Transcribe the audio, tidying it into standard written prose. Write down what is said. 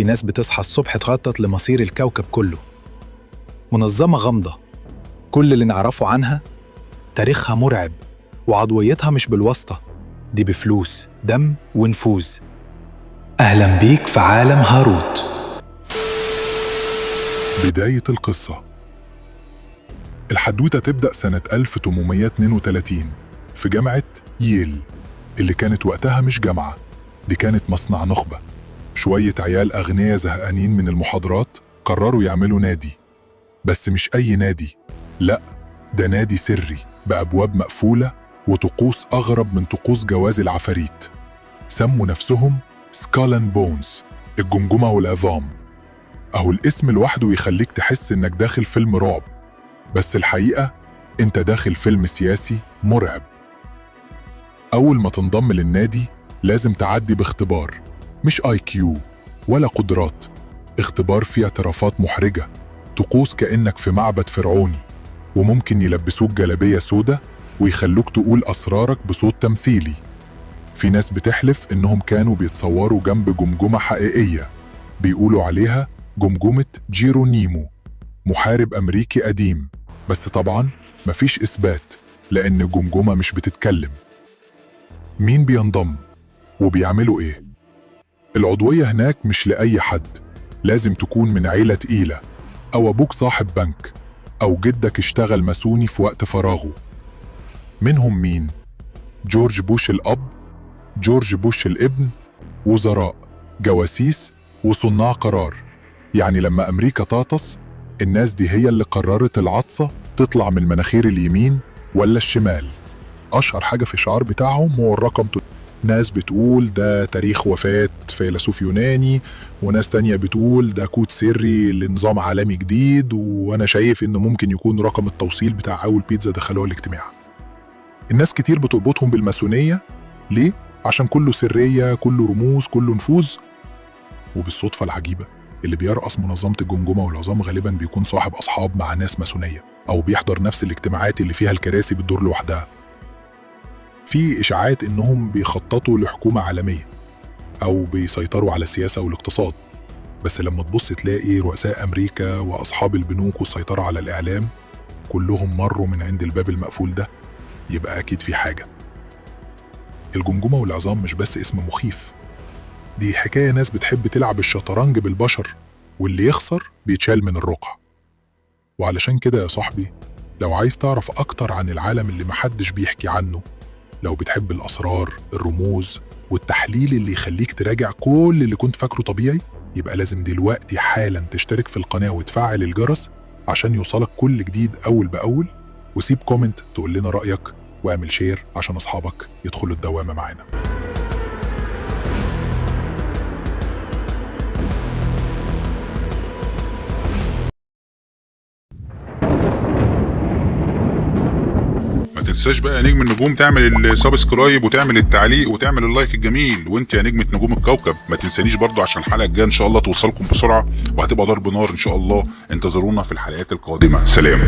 في ناس بتصحى الصبح تخطط لمصير الكوكب كله. منظمة غامضة كل اللي نعرفه عنها تاريخها مرعب، وعضويتها مش بالواسطة، دي بفلوس، دم ونفوذ. أهلا بيك في عالم هاروت. بداية القصة. الحدوتة تبدأ سنة 1832 في جامعة ييل، اللي كانت وقتها مش جامعة، دي كانت مصنع نخبة. شوية عيال أغنياء زهقانين من المحاضرات قرروا يعملوا نادي، بس مش أي نادي، لأ، ده نادي سري بأبواب مقفولة وطقوس أغرب من طقوس جواز العفاريت. سموا نفسهم سكال اند بونز، الجمجمة والعظام. أهو الاسم لوحده يخليك تحس إنك داخل فيلم رعب، بس الحقيقة أنت داخل فيلم سياسي مرعب. أول ما تنضم للنادي لازم تعدي باختبار، مش IQ ولا قدرات، اختبار فيه اعترافات محرجة، طقوس كأنك في معبد فرعوني، وممكن يلبسوك جلابية سودة ويخلوك تقول أسرارك بصوت تمثيلي. في ناس بتحلف إنهم كانوا بيتصوروا جنب جمجمة حقيقية بيقولوا عليها جمجمة جيرونيمو، محارب أمريكي قديم، بس طبعاً مفيش إثبات لأن جمجمة مش بتتكلم. مين بينضم؟ وبيعملوا إيه؟ العضوية هناك مش لأي حد، لازم تكون من عيلة تقيلة، أو أبوك صاحب بنك، أو جدك اشتغل ماسوني في وقت فراغه. منهم مين؟ جورج بوش الأب، جورج بوش الابن، وزراء، جواسيس، وصناع قرار. يعني لما أمريكا تعطس، الناس دي هي اللي قررت العطسة تطلع من مناخير اليمين ولا الشمال. أشهر حاجة في الشعار بتاعهم هو الرقم. ناس بتقول ده تاريخ وفاة فيلسوف يوناني، وناس تانية بتقول ده كود سري لنظام عالمي جديد، وأنا شايف إنه ممكن يكون رقم التوصيل بتاع أول بيتزا دخلوها الاجتماع. الناس كتير بتربطهم بالماسونية. ليه؟ عشان كله سرية، كله رموز، كله نفوذ. وبالصدفة العجيبة اللي بيرأس منظمة الجمجمة والعظام غالبا بيكون صاحب أصحاب مع ناس ماسونية، أو بيحضر نفس الاجتماعات اللي فيها الكراسي بتدور لوحدها. في إشاعات إنهم بيخططوا لحكومة عالمية أو بيسيطروا على السياسة والاقتصاد، بس لما تبص تلاقي رؤساء أمريكا وأصحاب البنوك والسيطرة على الإعلام كلهم مروا من عند الباب المقفول ده، يبقى أكيد في حاجة. الجمجمة والعظام مش بس اسم مخيف، دي حكاية ناس بتحب تلعب الشطرنج بالبشر، واللي يخسر بيتشال من الرقعة. وعلشان كده يا صاحبي، لو عايز تعرف أكتر عن العالم اللي محدش بيحكي عنه، لو بتحب الأسرار، الرموز، والتحليل اللي يخليك تراجع كل اللي كنت فاكره طبيعي، يبقى لازم دلوقتي حالا تشترك في القناة وتفعل الجرس عشان يوصلك كل جديد أول بأول، وسيب كومنت تقول لنا رأيك، واعمل شير عشان أصحابك يدخلوا الدوامة معانا. ما تنساش بقى يا نجم النجوم تعمل السبسكرايب وتعمل التعليق وتعمل اللايك الجميل، وانت يا نجمة نجوم الكوكب ما تنسانيش برضو عشان الحلقة الجاية ان شاء الله توصلكم بسرعة وهتبقى ضرب نار ان شاء الله. انتظرونا في الحلقات القادمة. سلام.